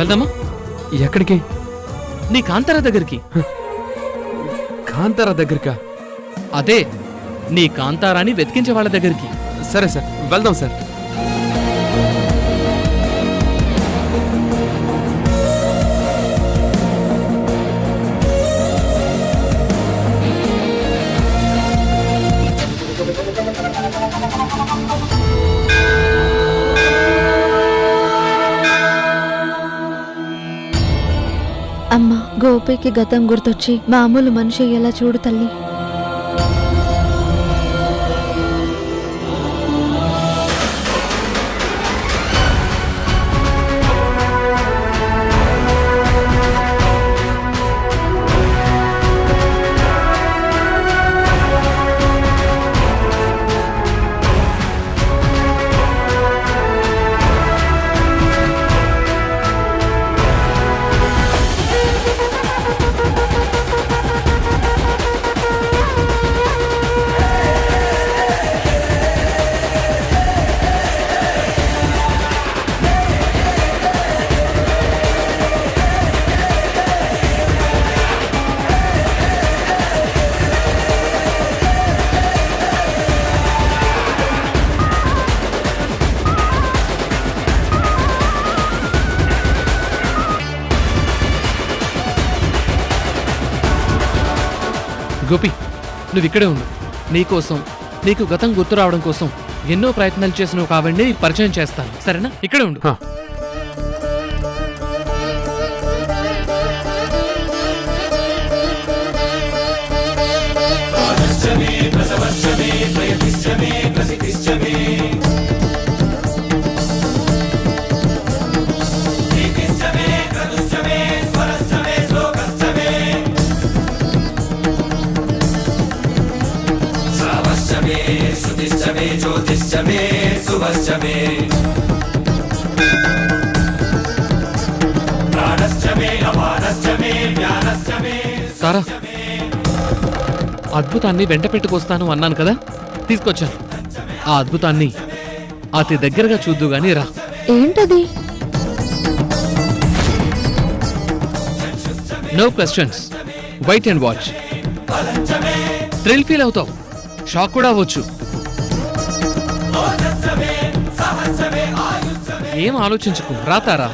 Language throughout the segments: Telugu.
వెళ్దామా? ఎక్కడికి? నీ కాంతారా దగ్గరికి. కాంతారా దగ్గరికా? అదే, నీ కాంతారాని వెతికించే వాళ్ళ దగ్గరికి. సరే సార్, వెళ్దాం సార్. అమ్మ, గోపికి గతం గుర్తొచ్చి మామూలు మనిషి ఎలా చూడు తల్లి. గోపి, నువ్వు ఇక్కడే ఉండు. నీకోసం, నీకు గతం గుర్తు రావడం కోసం ఎన్నో ప్రయత్నాలు చేసినావు కాబట్టి పరిచయం చేస్తాను, సరేనా? ఇక్కడే ఉండు. సారా, అద్భుతాన్ని వెంట పెట్టుకొస్తాను అన్నాను కదా, తీసుకొచ్చాను. ఆ అద్భుతాన్ని అతి దగ్గరగా చూద్దు గాని రా. ఏంటది? No questions, wait and watch. Thrill feel అవుతావు, షాక్ కూడా అవ్వచ్చు. ఏం ఆలోచించుకు, రాతారా.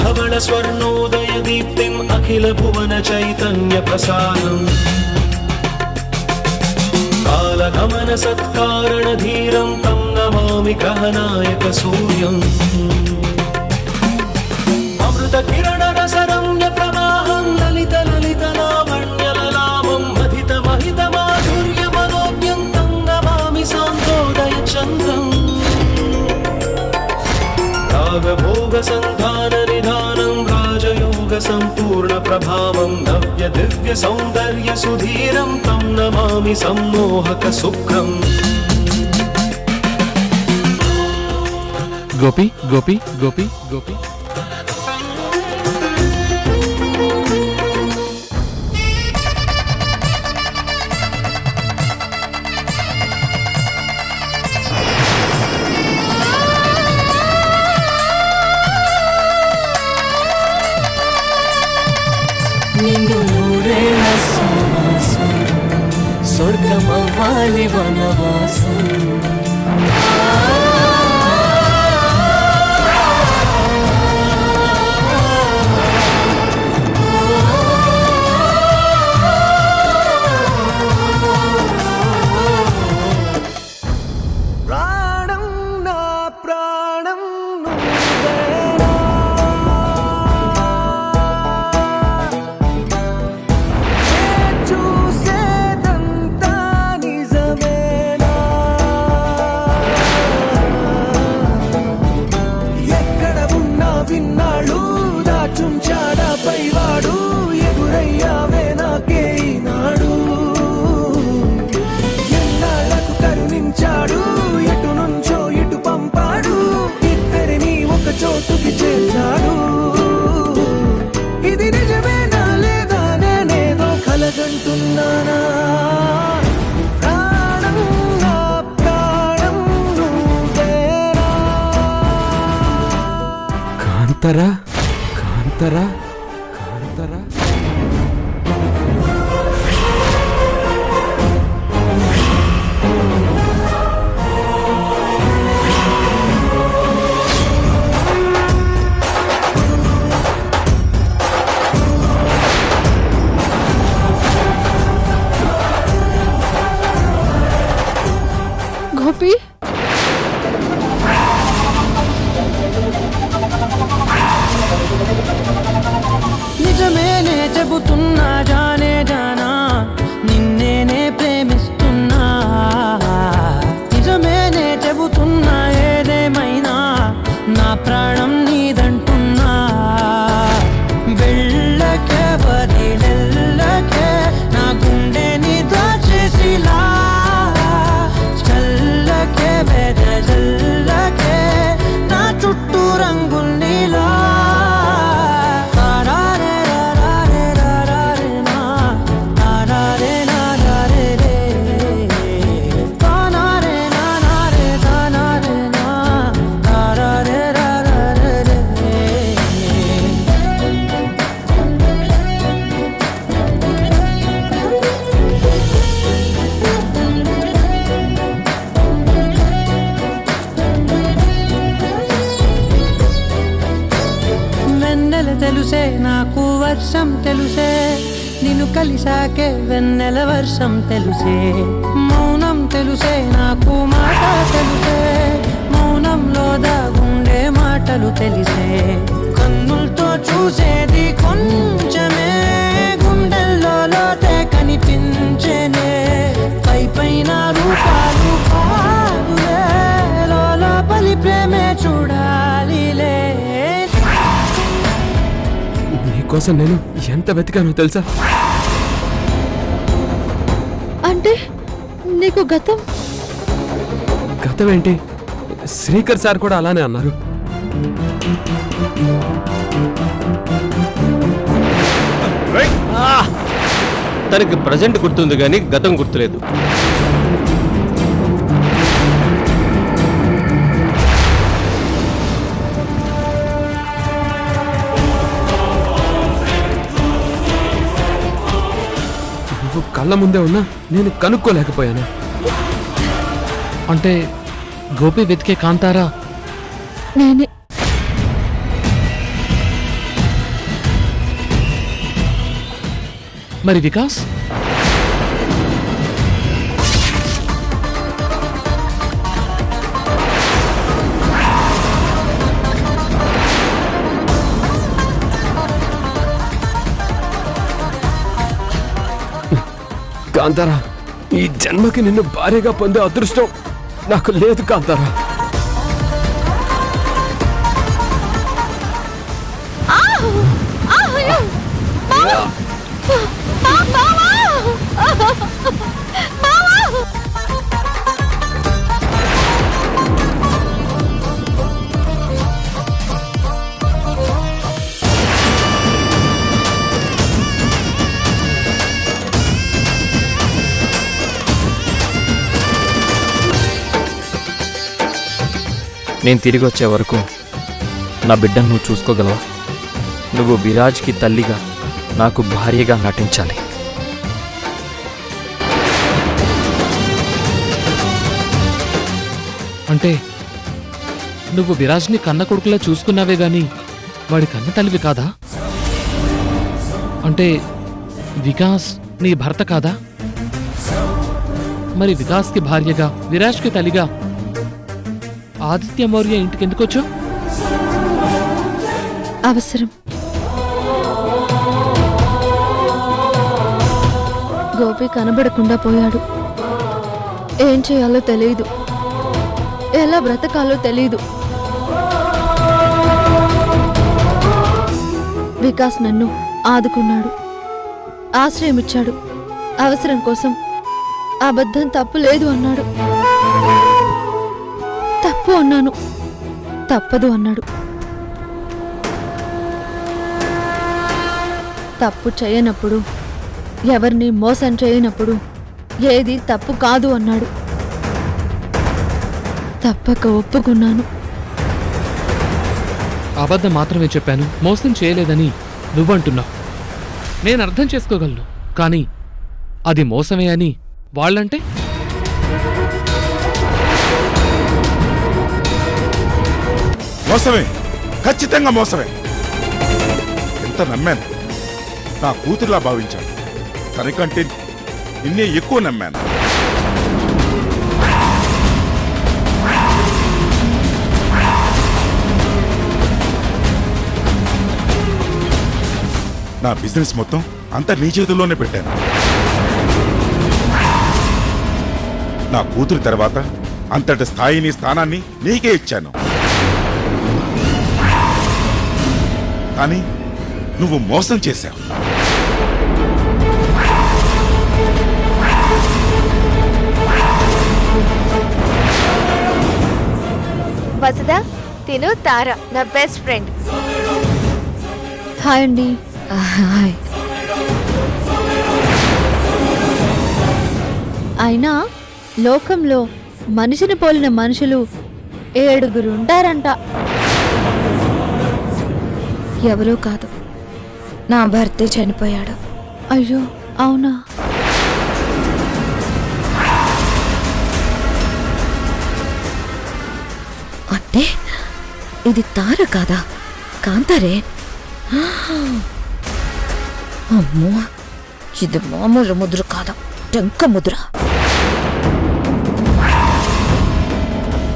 धवल स्वर्णोदय दीप्तिम् अखिल भुवन चैतन्य प्रसादम् कालगमन सत्कारण धीरं तं नमामि ग्रहनायक सूर्यम् अमृत किरण रसरम्य प्रवाहं ललित ललित लावण्य ललामं महित महित माधुर्य मनोज्ञं तं नमामि सान्त्वोदय चन्द्रम् रागभोग संधान निधानं राजयोग संपूर्ण प्रभावं नव्य दिव्य सौंदर्य सुधीरं तं नमामि सम्मोहक शुक्रम् गोपी गोपी गोपी गोपी స్వర్గమవ్వాలి వనవాసం కాంతరా కాంతరా కాంతరా గోపి నిజమేనే చెబుతున్నా జానే జానా నిన్నేనే ప్రేమిస్తున్నా నిజమేనే చెబుతున్నా ఏదేమైనా నా ప్రాణం నీదంటున్నా వెళ్ళకే వదిలెల్లకే నా గుండెని దాచేసిలా చల్లకే వెదజల్లకే నా చుట్టూ రంగుల్నిలా తెలుసే నాకు వర్షం తెలుసే నిన్ను కలిసాకే వెన్నెల వర్షం తెలుసే మౌనం తెలుసే నాకు మాట తెలుసే మౌనంలో దాగుండే మాటలు తెలిసే కన్నులతో చూసేది కొంచెమే గుండెల్లో లోతే కనిపించేనే పై పైన రూపాలు కాదులే లోపలి ప్రేమే చూడాలిలే నీకోసం నేను ఎంత వెతికానో తెలుసా? అంటే నీకు గతం గతం ఏంటి? శ్రీకర్ సార్ కూడా అలానే అన్నారు. తనకి ప్రజెంట్ గుర్తుంది కానీ గతం గుర్తులేదు. నువ్వు కళ్ళ ముందే ఉన్నా నేను కనుక్కోలేకపోయాను. అంటే గోపి వెతికే కాంతారా నేనే. మరి వికాస్? కాంతారా, ఈ జన్మకి నిన్ను భార్యగా పొందే అదృష్టం నాకు లేదు కాంతారా. నేను తిరిగి వచ్చే వరకు నా బిడ్డను నువ్వు చూసుకోగలవా? నువ్వు విరాజ్కి తల్లిగా నాకు భార్యగా నటించాలి. అంటే నువ్వు విరాజ్ని కన్న కొడుకులా చూసుకున్నావే గాని వాడి కన్న తల్లివి కాదా? అంటే వికాస్ నీ భర్త కాదా? మరి వికాస్కి భార్యగా విరాజ్కి తల్లిగా ఆదిత్య మౌర్య ఇంటికి ఎందుకు వచ్చావు? అవసరం. గోపి కనబడకుండా పోయాడు. ఏం చేయాలో తెలియదు, ఎలా బ్రతకాలో తెలియదు. వికాస్ నన్ను ఆదుకున్నాడు, ఆశ్రయం ఇచ్చాడు. అవసరం కోసం అబద్ధం తప్పు లేదు అన్నాడు. తప్పు అన్నాను, తప్పదు అన్నాడు. తప్పు చేయనప్పుడు, ఎవరిని మోసం చేయనప్పుడు ఏది తప్పు కాదు అన్నాడు. తప్పక ఒప్పుకున్నాను. అబద్ధం మాత్రమే చెప్పాను, మోసం చేయలేదని నువ్వంటున్నావు. నేను అర్థం చేసుకోగలను, కానీ అది మోసమే అని వాళ్ళంటే? మోసమే, ఖచ్చితంగా మోసమే. ఎంత నమ్మాను, నా కూతురులా భావించాను. తనకంటే నిన్నే ఎక్కువ నమ్మాను. నా బిజినెస్ మొత్తం అంతా నీ చేతుల్లోనే పెట్టాను. నా కూతురు తర్వాత అంతటి స్థాయిని, స్థానాన్ని నీకే ఇచ్చాను. కానీ నువ్వు మోసం చేశావు. వసుదా, తిను తార, నా బెస్ట్ ఫ్రెండ్. హాయ్ అండి. హాయ్. అయినా లోకంలో మనిషిని పోలిన మనుషులు 7 ఉంటారంట. ఎవరూ కాదు, నా భర్తే చనిపోయాడు. అయ్యో, అవునా? అంటే ఇది తార కాదా? కాంతారే. అమ్మో, ఇది మామూలు ముద్ర కాదా, టెంక ముద్ర.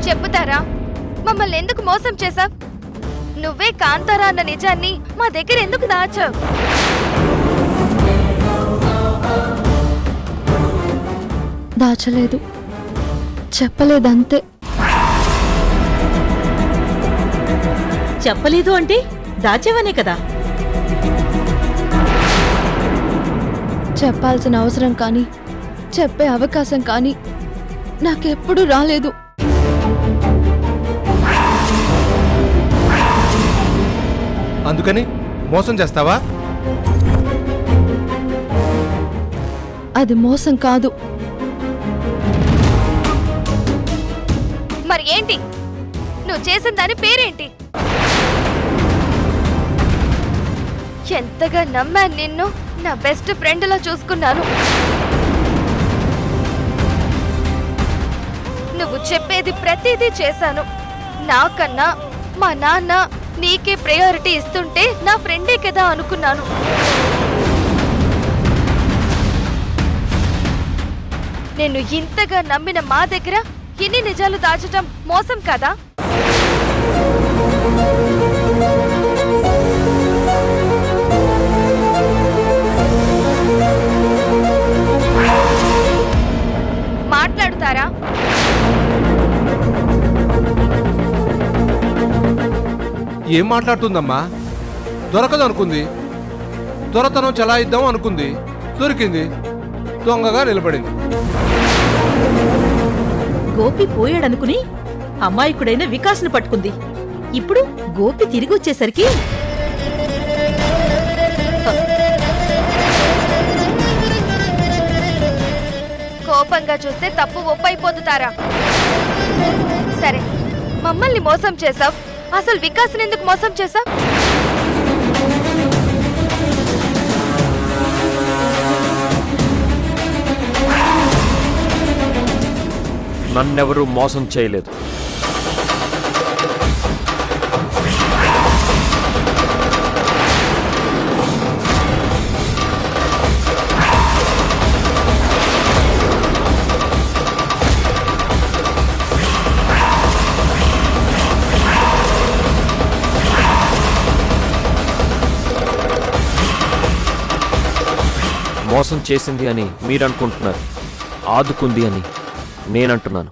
చెప్పుతారా, మమ్మల్ని ఎందుకు మోసం చేశావ్? నువ్వే కాంతారా అన్న నిజాన్ని మా దగ్గర ఎందుకు దాచావు? దాచలేదు, చెప్పలేదంతే. చెప్పలేదు అంటే దాచేవనే కదా. చెప్పాల్సిన అవసరం కానీ చెప్పే అవకాశం కానీ నాకెప్పుడు రాలేదు. అందుకని మోసం చేస్తావా? అది మోసం కాదు. మరి ఏంటి నువ్వు చేసిన దాని పేరేంటి? ఎంతగా నమ్మాను నిన్ను, నా బెస్ట్ ఫ్రెండ్ లా చూసుకున్నాను. నువ్వు చెప్పేది ప్రతిదీ చేశాను. నాకన్నా మా నాన్న నీకే ప్రయారిటీ ఇస్తుంటే నా ఫ్రెండే కదా అనుకున్నాను. నేను ఇంతగా నమ్మిన మా దగ్గర ఇన్ని నిజాలు దాచటం మోసం కదా? మాట్లాడుతారా? ఏం మాట్లాడుతుందమ్మా? దొరకదు అనుకుంది, దొరతనం చలాయిద్దాం అనుకుంది, దొరికింది, దొంగగా నిలబడింది. గోపి పోయాడనుకుని అమాయకుడైన వికాస్ను పట్టుకుంది. ఇప్పుడు గోపి తిరిగి వచ్చేసరికి కోపంగా చూస్తే తప్పు ఒప్పైపోతారా? సరే, మమ్మల్ని మోసం చేసావ్, అసలు వికాస్ని ఎందుకు మోసం చేసావ్? నన్నెవరూ మోసం చేయలేదు. మోసం చేసింది అని మీరనుకుంటున్నారు, ఆదుకుంది అని నేనంటున్నాను.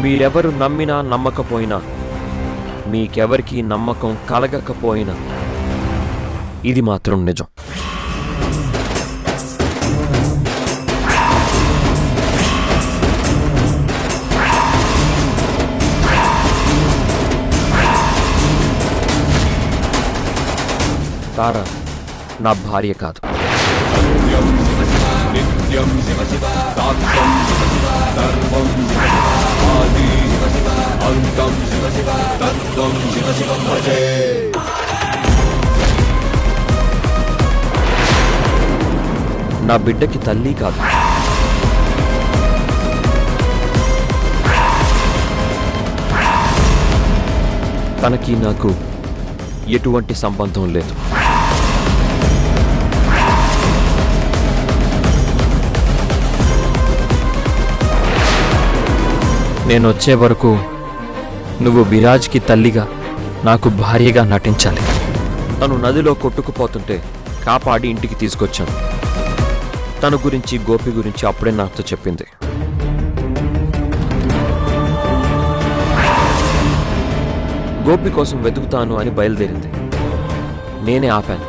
మీరెవరు నమ్మినా నమ్మకపోయినా, మీకెవరికి నమ్మకం కలగకపోయినా, ఇది మాత్రం నిజం. తార నా భార్య కాదు. నా బిడ్డకి తల్లి కాదు, తనకి నాకు ఎటువంటి సంబంధం లేదు. నేను వచ్చే వరకు నువ్వు విరాజ్కి తల్లిగా నాకు భార్యగా నటించాలి. తను నదిలో కొట్టుకుపోతుంటే కాపాడి ఇంటికి తీసుకొచ్చాను. తన గురించి గోపి గురించి అప్పుడే నాతో చెప్పింది. గోపి కోసం వెతుకుతాను అని బయలుదేరింది. నేనే ఆపాను.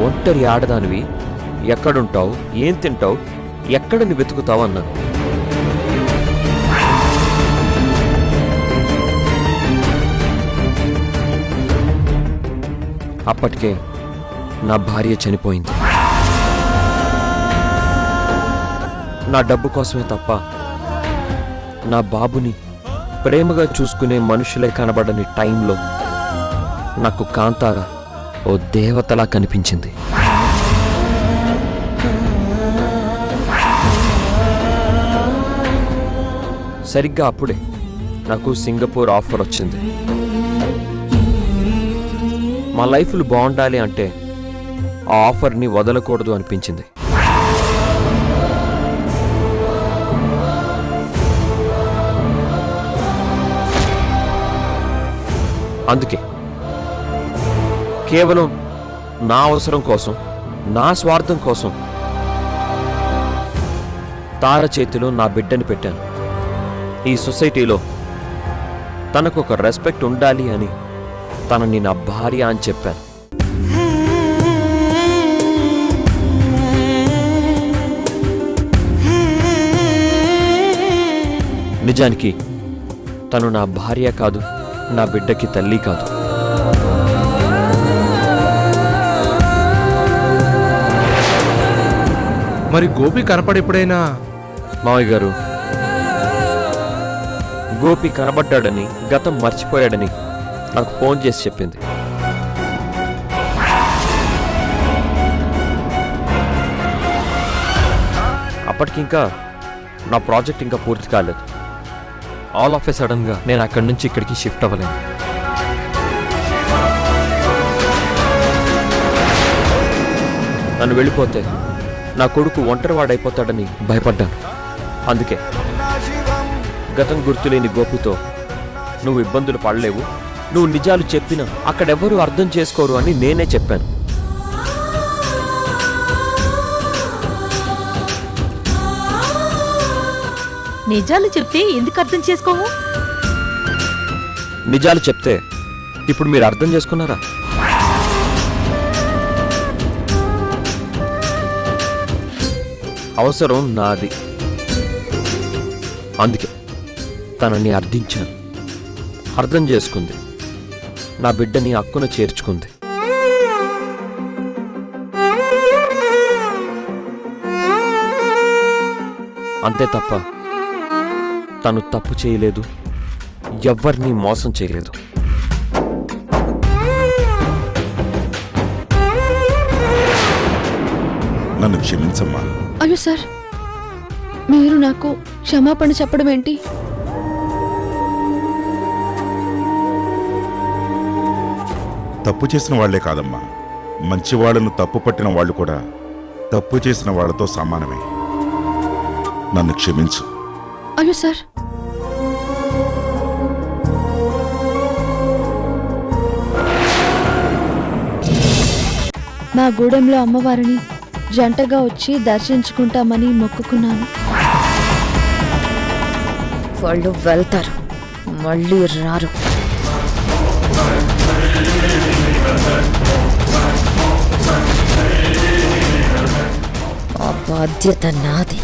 ఒంటరి ఆడదానివి, ఎక్కడుంటావు, ఏం తింటావు, ఎక్కడని వెతుకుతావు అన్నాను. అప్పటికే నా భార్య చనిపోయింది. నా డబ్బు కోసమే తప్ప నా బాబుని ప్రేమగా చూసుకునే మనుషులే కనబడని టైంలో నాకు కాంతార ఓ దేవతలా కనిపించింది. సరిగ్గా అప్పుడే నాకు సింగపూర్ ఆఫర్ వచ్చింది. మా లైఫ్లు బాగుండాలి అంటే ఆ ఆఫర్ని వదలకూడదు అనిపించింది. అందుకే కేవలం నా అవసరం కోసం, నా స్వార్థం కోసం తార చేతిలో నా బిడ్డని పెట్టాను. ఈ సొసైటీలో తనకు ఒక రెస్పెక్ట్ ఉండాలి అని తనని నా భార్య అని చెప్పాను. నిజానికి తను నా భార్య కాదు, నా బిడ్డకి తల్లి కాదు. మరి గోపి కనపడెప్పుడైనా? మావయ్య గారు, గోపి కనబడ్డాడని, గతం మర్చిపోయాడని నాకు ఫోన్ చేసి చెప్పింది. అప్పటికింకా నా ప్రాజెక్ట్ ఇంకా పూర్తి కాలేదు. ఆల్ ఆఫ్ ఏ సడన్గా నేను అక్కడి నుంచి ఇక్కడికి షిఫ్ట్ అవ్వలేను. నన్ను వెళ్ళిపోతే నా కొడుకు ఒంటరివాడైపోతాడని భయపడ్డాను. అందుకే గతం గుర్తులేని గోపితో నువ్వు ఇబ్బందులు పడలేవు, నువ్వు నిజాలు చెప్పినా అక్కడెవ్వరూ అర్థం చేసుకోరు అని నేనే చెప్పాను. నిజాలు చెప్తే ఎందుకు అర్థం చేసుకోము? నిజాలు చెప్తే ఇప్పుడు మీరు అర్థం చేసుకున్నారా? అవసరం నాది, అందుకే తనని అర్థించాను. అర్థం చేసుకుంది, నా బిడ్డని హక్కున చేర్చుకుంది. అంతే తప్ప తను తప్పు చేయలేదు, ఎవ్వరినీ మోసం చేయలేదు. నన్ను క్షమించమ్మా. అయ్యో సార్, మీరు నాకు క్షమాపణ చెప్పడం ఏంటి? తప్పు చేసిన వాళ్లే కాదమ్మా, మంచి వాళ్ళను తప్పు పట్టిన వాళ్ళు కూడా తప్పు చేసిన వాళ్ళతో సమానమే. నన్ను క్షమించు. అయ్యో సార్, మా గూడెంలో అమ్మవారిని జంటగా వచ్చి దర్శించుకుంటామని మొక్కుకున్నాను. వాళ్ళు వెళ్తారు, మళ్ళీ రారు. ఆ బాధ్యత నాది.